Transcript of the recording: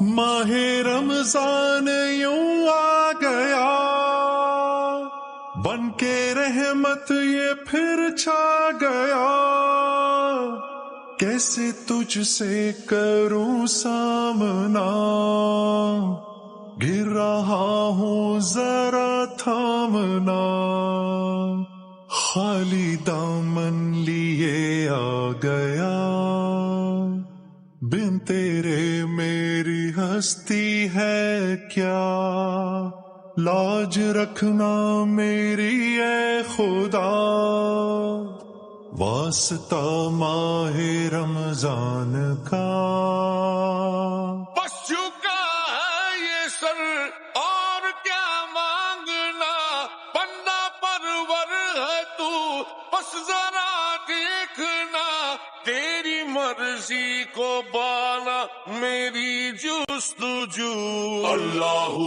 ماہ رمضان یوں آ گیا، بن کے رحمت یہ پھر چھا گیا، کیسے تجھ سے کروں سامنا، گر رہا ہوں ذرا تھامنا، خالی دامن لیے آ گیا، بن تیرے میری ہستی ہے کیا، لاج رکھنا میری اے خدا، واسطہ ماہ رمضان کا۔ بس چکا ہے یہ سر اور کیا مانگنا، بندہ پرور ہے تو بس ذرا دیکھنا، تیری مرضی کو بانا میری جستجو، اللہ